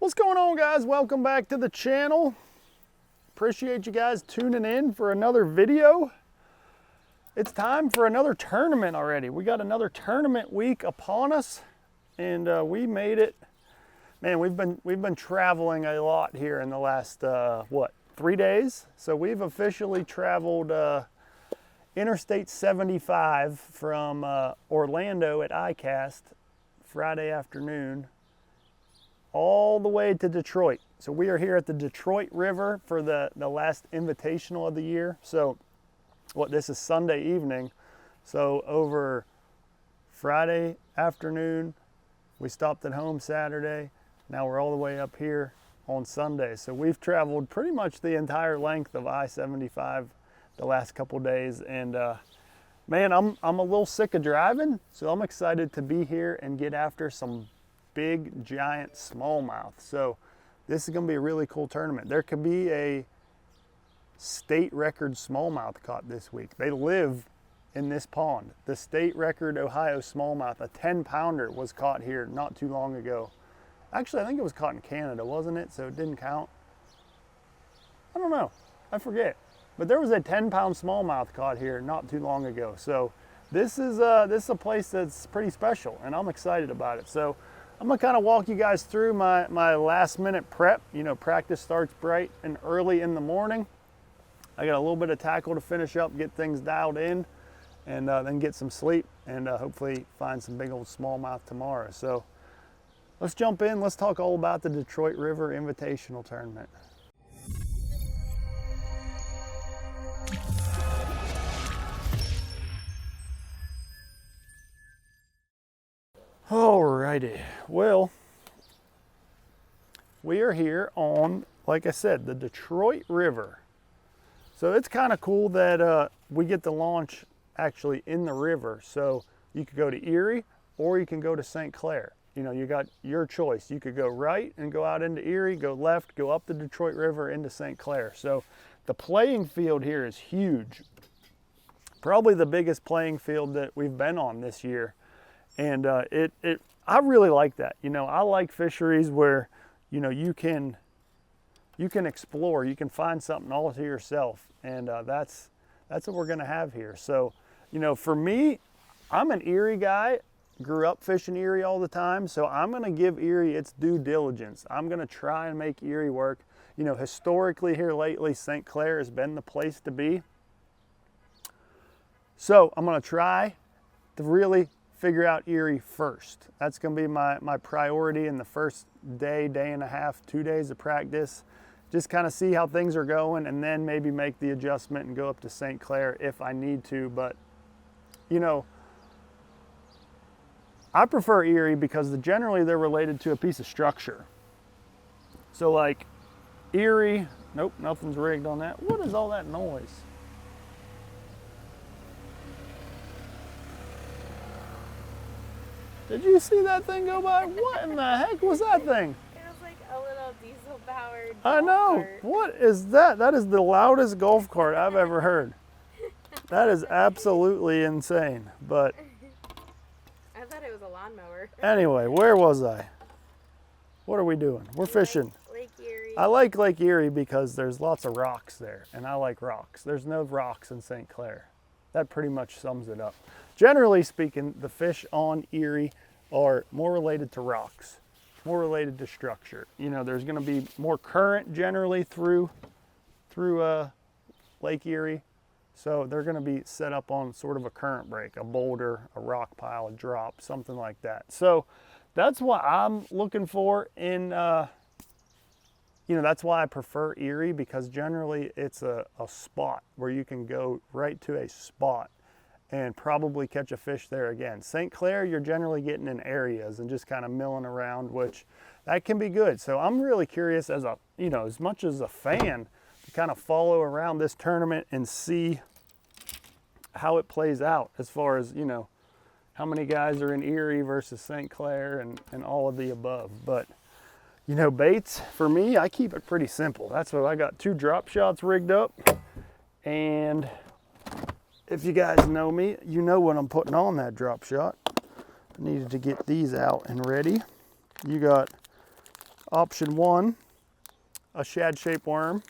What's going on, guys? Welcome back to the channel. Appreciate you guys tuning in for another video. It's time for another tournament already. We got another tournament week upon us, and we made it. Man, we've been traveling a lot here in the last 3 days. So we've officially traveled Interstate 75 from Orlando at ICAST Friday afternoon all the way to Detroit. So we are here at the Detroit River for the last invitational of the year. So this is Sunday evening. So over Friday afternoon, we stopped at home Saturday. Now we're all the way up here on Sunday. So we've traveled pretty much the entire length of I-75 the last couple days. And man, I'm a little sick of driving. So I'm excited to be here and get after some big, giant smallmouth. So this is gonna be a really cool tournament. There could be a state record smallmouth caught this week. They live in this pond. The state record Ohio smallmouth, a 10-pounder, was caught here not too long ago. Actually, I think it was caught in Canada, wasn't it? So it didn't count. I don't know, I forget. But there was a 10-pound smallmouth caught here not too long ago. So this is a place that's pretty special, and I'm excited about it. So I'm gonna kind of walk you guys through my last minute prep. You know, practice starts bright and early in the morning. I got a little bit of tackle to finish up, get things dialed in, and then get some sleep, and hopefully find some big old smallmouth tomorrow. So let's jump in. Let's talk all about the Detroit River Invitational Tournament. Alrighty, well, we are here on, like I said, the Detroit River. So it's kind of cool that we get to launch actually in the river. So you could go to Erie or you can go to St. Clair. You know, you got your choice. You could go right and go out into Erie, go left, go up the Detroit River into St. Clair. So the playing field here is huge. Probably the biggest playing field that we've been on this year. And I really like that. You know, I like fisheries where, you know, you can explore, you can find something all to yourself, and that's what we're gonna have here. So, you know, for me, I'm an Erie guy, grew up fishing Erie all the time, so I'm gonna give Erie its due diligence. I'm gonna try and make Erie work. You know, historically here lately, St. Clair has been the place to be. So I'm gonna try to really figure out Erie first. That's gonna be my priority in the first day and a half, 2 days of practice. Just kind of see how things are going, and then maybe make the adjustment and go up to St. Clair if I need to. But, you know, I prefer Erie because generally they're related to a piece of structure. So like Erie, nope, nothing's rigged on that. What is all that noise? Did you see that thing go by? What in the heck was that thing? It was like a little diesel powered I know. cart. What is that? That is the loudest golf cart I've ever heard. That is absolutely insane. But I thought it was a lawnmower. anyway, where was I? What are we doing? We're fishing. Lake Erie. I like Lake Erie because there's lots of rocks there, and I like rocks. There's no rocks in St. Clair. That pretty much sums it up. Generally speaking, the fish on Erie are more related to rocks, more related to structure. You know, there's gonna be more current generally through Lake Erie. So they're gonna be set up on sort of a current break, a boulder, a rock pile, a drop, something like that. So that's what I'm looking for in, you know, that's why I prefer Erie, because generally it's a spot where you can go right to a spot and probably catch a fish there again. St. Clair, you're generally getting in areas and just kind of milling around, which that can be good. So I'm really curious as a, you know, as much as a fan, to kind of follow around this tournament and see how it plays out as far as, you know, how many guys are in Erie versus St. Clair and all of the above. But, you know, baits, for me, I keep it pretty simple. That's what I got, 2 drop shots rigged up, and if you guys know me, you know what I'm putting on that drop shot. I needed to get these out and ready. You got option 1, a shad-shaped worm,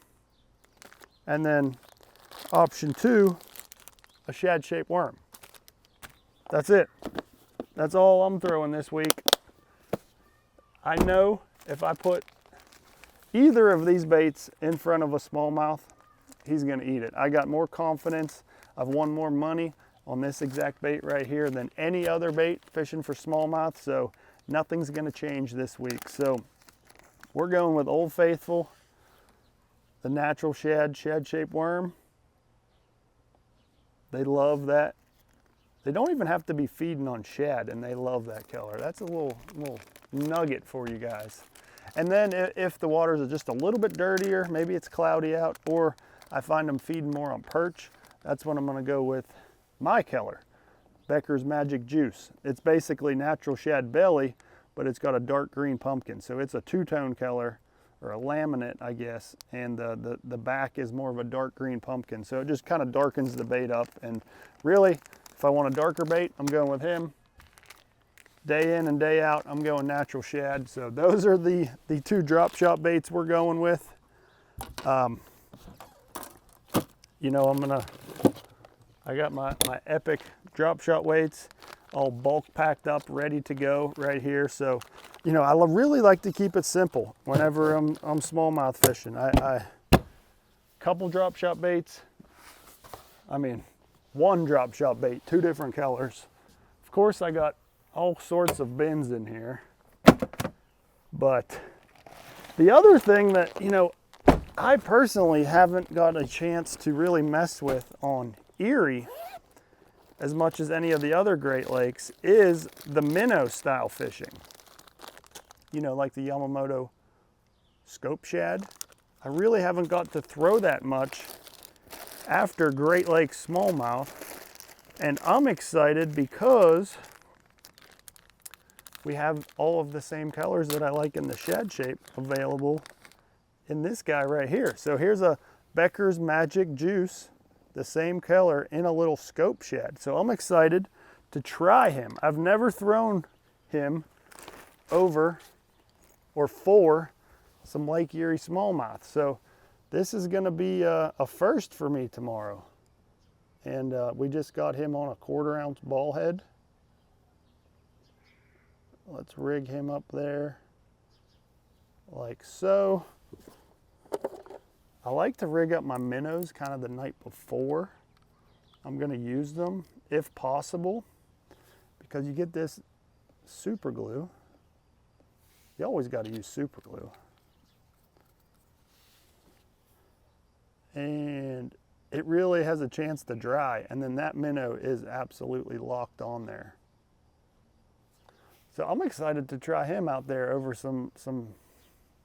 and then option 2, a shad-shaped worm. That's it. That's all I'm throwing this week. I know if I put either of these baits in front of a smallmouth, he's gonna eat it. I got more confidence, I've won more money on this exact bait right here than any other bait fishing for smallmouth, so nothing's gonna change this week. So we're going with Old Faithful, the natural shad-shaped worm. They love that. They don't even have to be feeding on shad, and they love that color. That's a little nugget for you guys. And then if the waters are just a little bit dirtier, maybe it's cloudy out, or I find them feeding more on perch, that's when I'm gonna go with my color, Becker's Magic Juice. It's basically natural shad belly, but it's got a dark green pumpkin. So it's a two-tone color, or a laminate, I guess, and the back is more of a dark green pumpkin. So it just kind of darkens the bait up. And really, if I want a darker bait, I'm going with him. Day in and day out, I'm going natural shad. So those are the two drop shot baits we're going with. You know, I got my Epic drop shot weights all bulk packed up, ready to go right here. So, you know, I really like to keep it simple whenever I'm smallmouth fishing. Couple drop shot baits. I mean, one drop shot bait, 2 different colors. Of course, I got all sorts of bins in here. But the other thing that, you know, I personally haven't got a chance to really mess with on Erie as much as any of the other Great Lakes is the minnow style fishing. You know, like the Yamamoto scope shad. I really haven't got to throw that much after Great Lakes smallmouth, and I'm excited because we have all of the same colors that I like in the shad shape available in this guy right here. So here's a Becker's Magic Juice, the same color in a little scope shad. So I'm excited to try him. I've never thrown him over or for some Lake Erie smallmouth. So this is gonna be a first for me tomorrow. And we just got him on a 1/4 ounce ball head. Let's rig him up there like so. I like to rig up my minnows kind of the night before I'm gonna use them, if possible, because you get this super glue. You always gotta use super glue. And it really has a chance to dry, and then that minnow is absolutely locked on there. So I'm excited to try him out there over some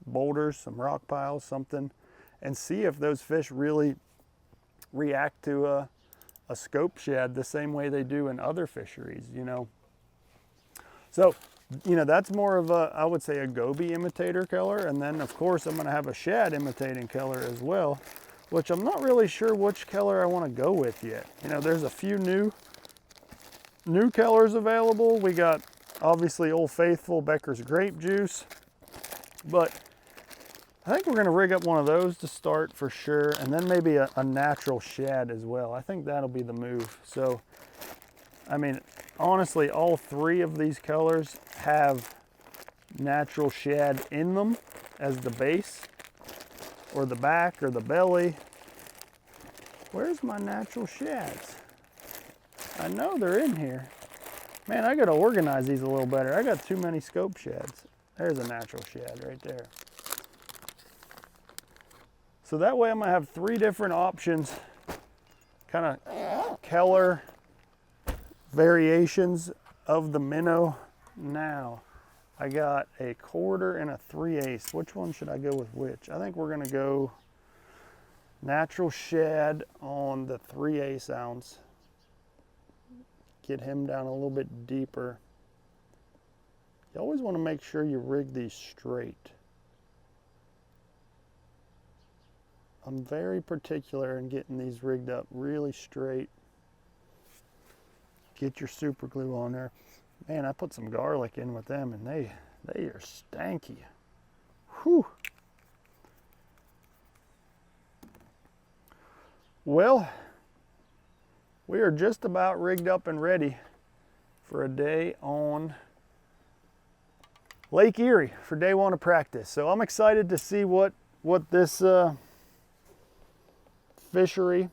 boulders, some rock piles, something, and see if those fish really react to a scope shad the same way they do in other fisheries, you know. So, you know, that's more of a, I would say, a goby imitator color, and then of course I'm gonna have a shad imitating color as well, which I'm not really sure which color I wanna go with yet. You know, there's a few new colors available. We got obviously Old Faithful, Becker's Grape Juice, but I think we're gonna rig up one of those to start for sure, and then maybe a natural shad as well. I think that'll be the move. So, I mean, honestly, all 3 of these colors have natural shad in them as the base, or the back, or the belly. Where's my natural shads? I know they're in here. Man, I gotta organize these a little better. I got too many scope shads. There's a natural shad right there. So that way I'm gonna have 3 different options, kind of color variations of the minnow. Now, I got a 1/4 and a 3/8. Which one should I go with which? I think we're gonna go natural shad on the 3/8 ounce. Get him down a little bit deeper. You always want to make sure you rig these straight. I'm very particular in getting these rigged up really straight. Get your super glue on there. Man, I put some garlic in with them and they are stanky. Whew. Well, we are just about rigged up and ready for a day on Lake Erie for day one of practice. So I'm excited to see what this fishery,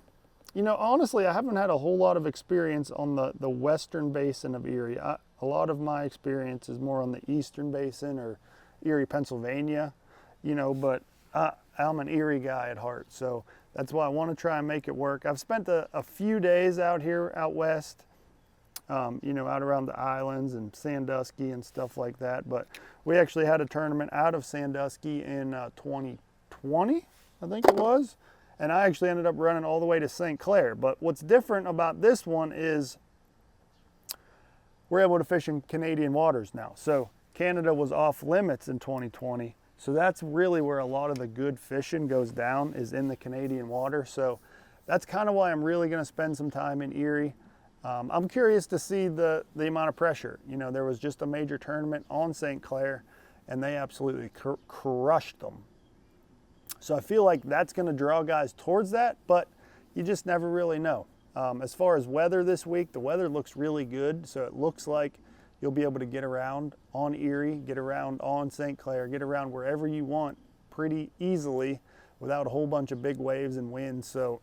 you know, honestly, I haven't had a whole lot of experience on the western basin of Erie. A lot of my experience is more on the eastern basin or Erie, Pennsylvania, you know, but I'm an Erie guy at heart. So that's why I want to try and make it work. I've spent a few days out here out west, you know, out around the islands and Sandusky and stuff like that. But we actually had a tournament out of Sandusky in 2020, I think it was. And I actually ended up running all the way to St. Clair. But what's different about this one is we're able to fish in Canadian waters now. So Canada was off limits in 2020. So that's really where a lot of the good fishing goes down, is in the Canadian water. So that's kind of why I'm really going to spend some time in Erie. I'm curious to see the amount of pressure. You know, there was just a major tournament on St. Clair and they absolutely crushed them. So I feel like that's going to draw guys towards that, but you just never really know. As far as weather this week, the weather looks really good. So it looks like you'll be able to get around on Erie, get around on St. Clair, get around wherever you want pretty easily without a whole bunch of big waves and winds. So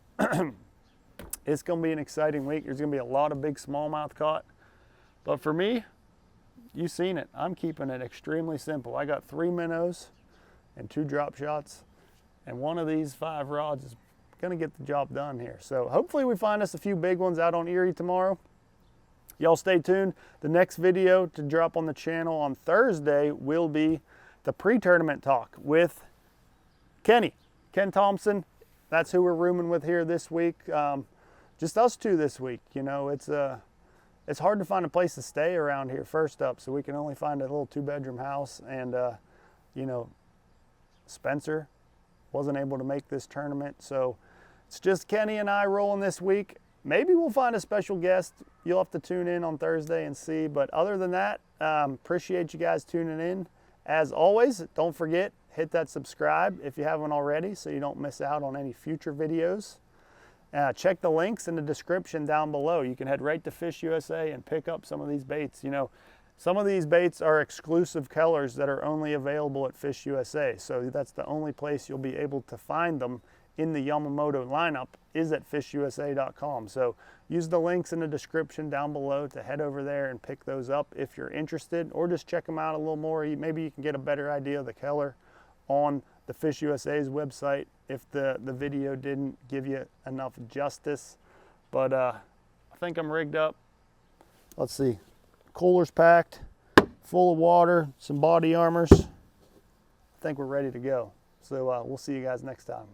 it's going to be an exciting week. There's going to be a lot of big smallmouth caught. But for me, you've seen it. I'm keeping it extremely simple. I got 3 minnows and 2 drop shots. And one of these 5 rods is going to get the job done here. So hopefully we find us a few big ones out on Erie tomorrow. Y'all stay tuned. The next video to drop on the channel on Thursday will be the pre-tournament talk with Ken Thompson. That's who we're rooming with here this week. Just us two this week. You know, it's hard to find a place to stay around here first up, so we can only find a little 2-bedroom house. And you know, Spencer wasn't able to make this tournament, so it's just Kenny and I rolling this week. Maybe we'll find a special guest. You'll have to tune in on Thursday and see. But other than that, appreciate you guys tuning in. As always, don't forget, hit that subscribe if you haven't already so you don't miss out on any future videos. Check the links in the description down below. You can head right to Fish USA and pick up some of these baits. You know, some of these baits are exclusive colors that are only available at Fish USA. So that's the only place you'll be able to find them in the Yamamoto lineup is at fishusa.com. So use the links in the description down below to head over there and pick those up if you're interested, or just check them out a little more. Maybe you can get a better idea of the color on the Fish USA's website if the video didn't give you enough justice. But I think I'm rigged up. Let's see. Cooler's packed, full of water, some body armors. I think we're ready to go. So we'll see you guys next time.